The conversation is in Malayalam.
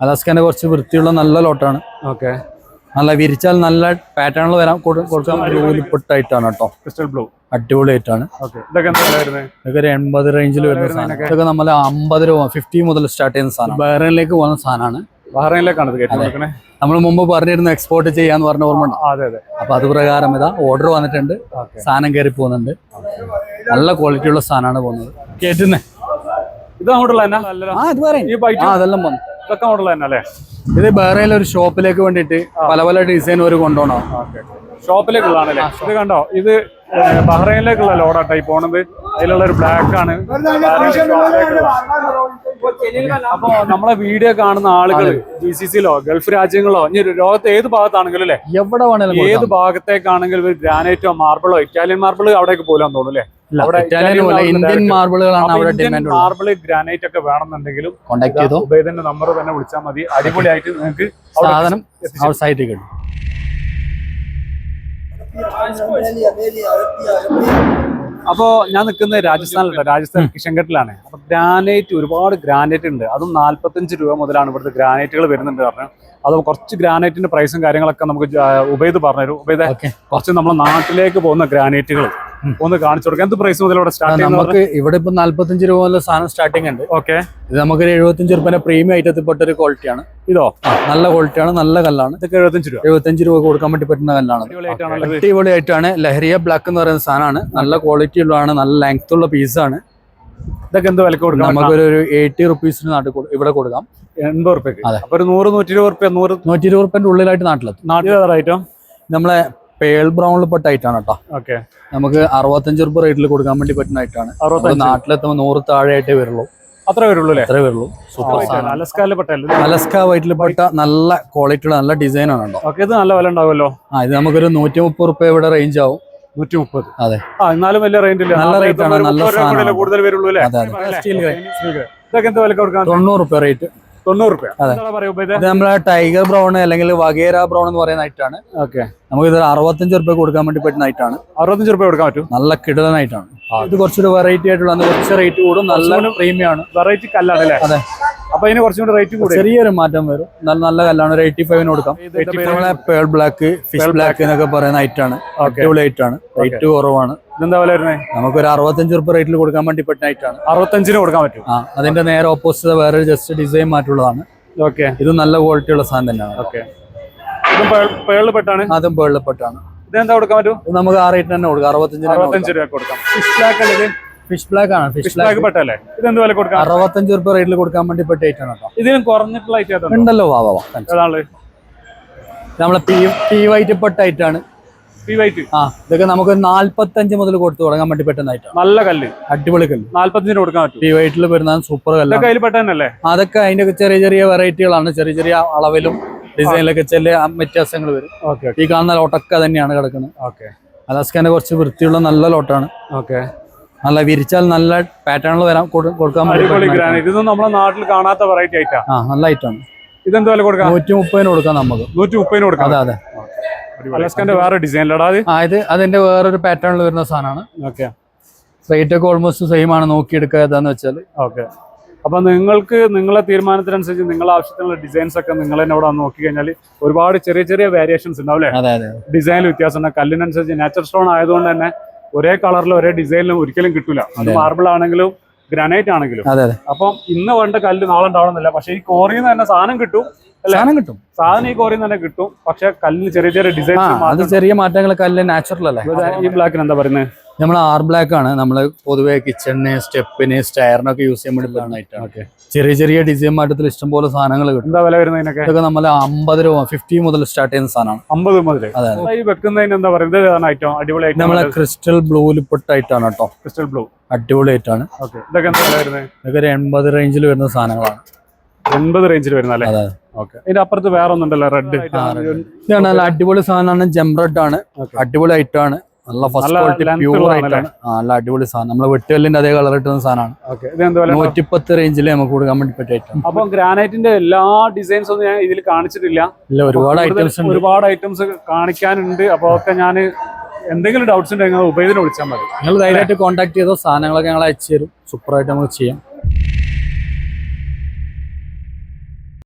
അലാസ്കാന്റെ കുറച്ച് വൃത്തിയുള്ള നല്ല ലോട്ടാണ്. ഓക്കെ, നല്ല വിരിച്ചാൽ നല്ല പാറ്റേണിൽ വരാൻ കൊടുക്കാൻ ബ്ലൂലിപ്പെട്ടായിട്ടാണ് കേട്ടോ. ക്രിസ്റ്റൽ ബ്ലൂ അടിപൊളിയായിട്ടാണ്. ഇതൊക്കെ ഒരു 80 റേഞ്ചിൽ വരുന്ന സാധനം. ഇതൊക്കെ നമ്മൾ 50 രൂപ 50 മുതൽ സ്റ്റാർട്ട് ചെയ്യുന്ന സാധനം. ബഹ്റൈനിലേക്ക് പോകുന്ന സാധനമാണ്. ബഹ്റൈനിലേക്കാണ് നമ്മൾ മുമ്പ് പറഞ്ഞിരുന്നു എക്സ്പോർട്ട് ചെയ്യാന്ന് പറഞ്ഞ ഓർമ്മ ഉണ്ട്. അപ്പൊ അത് പ്രകാരം ഇതാ ഓർഡർ വന്നിട്ടുണ്ട്. സാധനം കയറി പോകുന്നുണ്ട്. നല്ല ക്വാളിറ്റി ഉള്ള സാധനമാണ് പോകുന്നത്. കേട്ടുന്നേ ഇത് അങ്ങോട്ടുള്ള അതെല്ലാം വന്നു. ഇതൊക്കെ അങ്ങോട്ടുള്ള തന്നെ അല്ലേ? ഇത് ബഹ്റൈനിലെ ഒരു ഷോപ്പിലേക്ക് വേണ്ടിയിട്ട് പല പല ഡിസൈൻ ഒരു കൊണ്ടുപോകണം. ഷോപ്പിലേക്കുള്ളതാണല്ലേ? ഇത് കണ്ടോ, ഇത് ബഹ്റൈനിലേക്കുള്ള ലോഡാട്ടായി പോണത്. അതിലുള്ള ഒരു ബ്ലാക്ക് ആണ്. അപ്പൊ നമ്മളെ വീഡിയോ കാണുന്ന ആളുകൾ GCCയിലോ ഗൾഫ് രാജ്യങ്ങളോ ഇനി ലോകത്ത് ഏത് ഭാഗത്താണെങ്കിലും അല്ലെ, എവിടെ വേണമെങ്കിലും ഏത് ഭാഗത്തേക്കാണെങ്കിലും ഗ്രാനൈറ്റോ മാർബിളോ ഇറ്റാലിയൻ മാർബിൾ അവിടേക്ക് പോലാൻ തോന്നുന്നു. ഇന്ത്യൻ മാർബിളുകളാണ് അവിടെ ഡിമാൻഡ്. മാർബിൾ ഗ്രാനൈറ്റ് ഒക്കെ വേണമെന്നുണ്ടെങ്കിലും കോൺടാക്ട് ചെയ്തോ, ഉബൈദിന്റെ നമ്പർ തന്നെ വിളിച്ചാൽ മതി. അടിപൊളിയായിട്ട് നിങ്ങൾക്ക് സാധനം സൈറ്റിൽ കിട്ടും. അപ്പോ ഞാൻ നിൽക്കുന്നത് രാജസ്ഥാനിലാണ്. രാജസ്ഥാൻ കിഷൻഘട്ടിലാണ്. അപ്പൊ ഗ്രാനൈറ്റ്, ഒരുപാട് ഗ്രാനൈറ്റ് ഉണ്ട്. അതും 45 രൂപ മുതലാണ് ഇവിടുത്തെ ഗ്രാനൈറ്റുകൾ വരുന്നുണ്ട് പറഞ്ഞു. അത് കുറച്ച് ഗ്രാനൈറ്റിന്റെ പ്രൈസും കാര്യങ്ങളൊക്കെ നമുക്ക് ഉബൈദ് പറഞ്ഞുതരും. ഉബൈദ്, കുറച്ച് നമ്മുടെ നാട്ടിലേക്ക് പോകുന്ന ഗ്രാനൈറ്റുകൾ ഒന്ന് കാണിച്ചു കൊടുക്കാം. എന്ത് പ്രൈസ് മുതൽ ഇവിടെ സ്റ്റാർട്ട് ചെയ്യുന്നത്? നമുക്ക് ഇവിടെ ഇപ്പൊ 45 രൂപ മുതൽ സാധനം സ്റ്റാർട്ടിംഗ് ഉണ്ട്. ഓക്കെ, ഇത് നമുക്ക് 75 രൂപ പ്രീമിയം ഐറ്റത്തിൽപ്പെട്ട ഒരു ക്വാളിറ്റിയാണ്. ഇതോ നല്ല ക്വാളിറ്റിയാണ്, നല്ല കല്ലാണ്. ഇതൊക്കെ 75 രൂപ കൊടുക്കാൻ വേണ്ടി പറ്റുന്ന കല്ലാണ്. അടിപൊളിയായിട്ടാണ്. ലഹരിയ ബ്ലാക്ക് എന്ന് പറയുന്ന സാധനമാണ്. നല്ല ക്വാളിറ്റി ഉള്ളതാണ്, നല്ല ലെങ്ത് ഉള്ള പീസാണ്. ഇതൊക്കെ എന്ത് വിലക്ക് കൊടുക്കാം? നമുക്കൊരു 80 റുപ്പീസിന് ഇവിടെ കൊടുക്കാം. 80 റുപ്യക്ക്. അപ്പൊ ഒരു 100-120 റുപ്യന്റെ ഉള്ളിലായിട്ട് നാട്ടിലെത്തും. നാട്ടിലേതായിട്ടും നമ്മളെ പേൾ ബ്രൗണിൽ പെട്ട ഐറ്റാണ് കേട്ടോ. ഓക്കെ, നമുക്ക് 65 രൂപ റേറ്റിൽ കൊടുക്കാൻ വേണ്ടി പറ്റുന്ന ഐറ്റാണ്. നാട്ടിലെത്തുമ്പോൾ 100 താഴെ ആയിട്ടേ വരുള്ളൂ. അത്ര വരുള്ളൂ അല്ലേ? അത്രേ വരുള്ളൂ. സൂപ്പർ അലസ്ക വൈറ്റിൽപ്പെട്ട നല്ല ക്വാളിറ്റിയുള്ള നല്ല ഡിസൈൻ ആണ് കേട്ടോ. ഇത് നല്ല വില ഉണ്ടാവുമല്ലോ. ഇത് നമുക്കൊരു 130 റുപ്യ ഇവിടെ റേഞ്ച് ആവും. 130. അതെ, എന്നാലും വലിയ റേഞ്ച് ഇല്ല. നല്ല റേറ്റ് ആണ്. നല്ല സാധനം കൂടുതൽ വരുള്ളൂ അല്ലേ? ഇതൊക്കെ എന്ത് വില കൊടുക്കാം? 90 റുപ്യ റേറ്റ്. 90 റുപ്യ. ഇത് നമ്മളെ ടൈഗർ ബ്രൗൺ അല്ലെങ്കിൽ വഗേര ബ്രൗൺ എന്ന് പറയുന്ന ഐറ്റാണ്. ഓക്കെ, നമുക്ക് ഇത് 65 റുപ്യ കൊടുക്കാൻ വേണ്ടി പറ്റുന്ന ഐറ്റാണ്. 65 റുപ്യ കൊടുക്കാൻ പറ്റും. നല്ല കിടലനായിട്ടാണ്. ഇത് കുറച്ചൊരു വെറൈറ്റി ആയിട്ടുള്ള കുറച്ച് റേറ്റ് കൂടും. നല്ല പ്രീമിയം ആണ്. വെറൈറ്റി കല്ലാണ് അല്ലേ? അതെ. അപ്പൊ അതിന് കുറച്ചുകൂടി റേറ്റ് കൂടും. ചെറിയൊരു മാറ്റം വരും. നല്ല കല്ലാണ്. ഒരു 85 കൊടുക്കാം. നമ്മളെ പേൾ ബ്ലാക്ക്, ഫിഷ് ബ്ലാക്ക് എന്നൊക്കെ പറയുന്ന ഐറ്റാണ്. അടിപൊളി ഐറ്റാണ്. റേറ്റ് കുറവാണ്. ഇതെന്താ വില വരുന്നത്? നമുക്കൊരു 65 റുപ്യ റേറ്റിൽ കൊടുക്കാൻ വേണ്ടി പറ്റുന്ന ഐറ്റാണ്. 65 കൊടുക്കാൻ പറ്റും. അതിന്റെ നേരെ ഓപ്പോസിറ്റ് വേറെ ജസ്റ്റ് ഡിസൈൻ മാറ്റുള്ളതാണ്. ഓക്കെ, ഇത് നല്ല ക്വാളിറ്റി ഉള്ള സാധനം തന്നെയാണ്. ഓക്കെ, പേളിൽ പെട്ടാണ്. അതും പേളിൽ പെട്ടാണ്. ഇതെന്താ കൊടുക്കാൻ പറ്റും? നമുക്ക് ആ റേറ്റ് തന്നെ കൊടുക്കാം. 65 രൂപ കൊടുക്കാം. ഫിഷ് ബ്ലാക്ക് അല്ലേ? ഫിഷ് ബ്ലാക്ക് ആണ്. ഫിഷ് ബ്ലാക്ക് പെട്ടല്ലേ? ഇതെന്ത് വില കൊടുക്കാം? 65 റുപ്യ റേറ്റിൽ കൊടുക്കാൻ വേണ്ടി പറ്റിയ ഐറ്റാണ് കേട്ടോ. ഇതിനും കുറഞ്ഞിട്ടുള്ള ഐറ്റം ഉണ്ടല്ലോ. നമ്മളെ പി വൈറ്റ് പെട്ട ഐറ്റാണ്. ഇതൊക്കെ നമുക്ക് 45 മുതൽ കൊടുത്തു തുടങ്ങാൻ വേണ്ടി പറ്റുന്ന ഐറ്റം. നല്ല കല്ല്, അടിപൊളി കല്ല്. 45 കൊടുക്കാൻ പറ്റും. പി വൈറ്റിൽ വരുന്ന സൂപ്പർ കല്ല്. അതൊക്കെ അതിന്റെ ചെറിയ വെറൈറ്റികളാണ്. ചെറിയ അളവിലും ഡിസൈനിലൊക്കെ ചില വ്യത്യാസങ്ങൾ വരും. ഈ കാണുന്ന ലോട്ടൊക്കെ തന്നെയാണ് കിടക്കുന്നത്. അലാസ്കാന്റെ കുറച്ച് വൃത്തിയുള്ള നല്ല ലോട്ടാണ്. നല്ല വിരിച്ചാൽ നല്ല പാറ്റേണിൽ വരാൻ കൊടുക്കാൻ നമ്മുടെ നാട്ടിൽ കാണാത്ത വെറൈറ്റി ഐറ്റാ. നല്ല ഐറ്റാണ്. ഇതെന്താ വില കൊടുക്കാം? 130 കൊടുക്കാം. നമുക്ക് 130 കൊടുക്കാം. അതെ അതെ. അലാസ്കാന്റെ വേറെ ഡിസൈനിലടാ ഇത് അതിന്റെ വേറൊരു പാറ്റേണിൽ വരുന്ന സാധനമാണ്. ഓക്കെ, റേറ്റ് ഒക്കെ ഓൾമോസ്റ്റ് സെയിം ആണ്. നോക്കിയെടുക്കുക ഏതാന്ന് വെച്ചാൽ. ഓക്കെ, അപ്പൊ നിങ്ങൾക്ക് നിങ്ങളെ തീരുമാനത്തിനനുസരിച്ച് നിങ്ങളെ ആവശ്യത്തിനുള്ള ഡിസൈൻസ് ഒക്കെ നിങ്ങൾ തന്നെ ഇവിടെ നോക്കി കഴിഞ്ഞാൽ ഒരുപാട് ചെറിയ വേരിയേഷൻസ് ഉണ്ടാവും അല്ലേ? ഡിസൈനിൽ വ്യത്യാസം ഉണ്ട്. കല്ലിനനുസരിച്ച് നാച്ചുറൽ സ്റ്റോൺ ആയതുകൊണ്ട് തന്നെ ഒരേ കളറിലും ഒരേ ഡിസൈനിലും ഒരിക്കലും കിട്ടൂല. അത് മാർബിൾ ആണെങ്കിലും ഗ്രാനൈറ്റ് ആണെങ്കിലും. അപ്പം ഇന്ന് വേണ്ട കല്ല് നാളെ ഉണ്ടാവണമെന്നില്ല. പക്ഷെ ഈ കോറിയിൽ നിന്ന് തന്നെ സാധനം കിട്ടും. സാധനം ഈ കോറിയിൽ തന്നെ കിട്ടും. പക്ഷെ കല്ലിന് ചെറിയ ഡിസൈൻ, ചെറിയ മാറ്റങ്ങൾ. കല്ല് നാച്ചുറൽ അല്ലേ? ഈ ബ്ലാക്കിന് എന്താ പറയുന്നത്? നമ്മൾ ആർ ബ്ലാക്ക് ആണ്. നമ്മൾ പൊതുവെ കിച്ചണിന്, സ്റ്റെപ്പിന്, സ്റ്റയറിനൊക്കെ യൂസ് ചെയ്യാൻ വേണ്ടി പ്ലാനായിട്ടാണ്. ചെറിയ ഡിസൈൻ മാറ്റത്തിൽ ഇഷ്ടംപോലെ സാധനങ്ങൾ കിട്ടും. എന്താ വില വരുന്നതിനൊക്കെ? ഇതൊക്കെ നമ്മൾ 50 രൂപ 50 മുതൽ സ്റ്റാർട്ട് ചെയ്യുന്ന സാധനമാണ്. 50 മുതൽ. ഈ വെക്കുന്നതിന് എന്താ പറയുന്നത്? ഐറ്റം അടിപൊളി. നമ്മളെ ക്രിസ്റ്റൽ ബ്ലൂവിൽ പെട്ട ഐറ്റാണ് കേട്ടോ. ക്രിസ്റ്റൽ ബ്ലൂ അടിപൊളി ഐറ്റാണ്. ഇതൊക്കെ എന്താ വില വരുന്നത്? ഇതൊക്കെ ഒരു 80 റേഞ്ചിൽ വരുന്ന സാധനങ്ങളാണ്. 80 റേഞ്ചിൽ വരുന്ന. ഇതിന്റെ അപ്പുറത്ത് വേറെ ഒന്നുണ്ടല്ലോ, റെഡ്. ഇതാണ് നല്ല അടിപൊളി സാധനമാണ്. ജെം റെഡ് ആണ്. അടിപൊളി ഐറ്റാണ്. നല്ല ഫസ്റ്റ് ക്വാളിറ്റി പ്യൂർ ആയിട്ടാണ്. നല്ല അടിപൊളി സാധനം. നമ്മളെ വെട്ടുകല്ലിന്റെ അതേ കളർ ഇട്ടുന്ന സാധനമാണ്. 110 റേഞ്ചിൽ നമുക്ക് കൊടുക്കാൻ വേണ്ടി പറ്റിയ ഐറ്റം. അപ്പൊ ഗ്രാനൈറ്റിന്റെ എല്ലാ ഡിസൈൻസ് ഒന്നും ഞാൻ ഇതിൽ കാണിച്ചിട്ടില്ല. ഒരുപാട് ഐറ്റംസ് കാണിക്കാനുണ്ട്. അപ്പൊ ഒക്കെ ഞാൻ എന്തെങ്കിലും ഡൗട്ട്സ് ഉണ്ടെങ്കിൽ ഉബൈദിനെ വിളിച്ചാൽ മതി. നിങ്ങൾ ധൈര്യമായിട്ട് കോൺടാക്ട് ചെയ്തോ. സാധനങ്ങളൊക്കെ ഞങ്ങൾ അയച്ചു തരും. സൂപ്പറായിട്ട് നമുക്ക് ചെയ്യാം.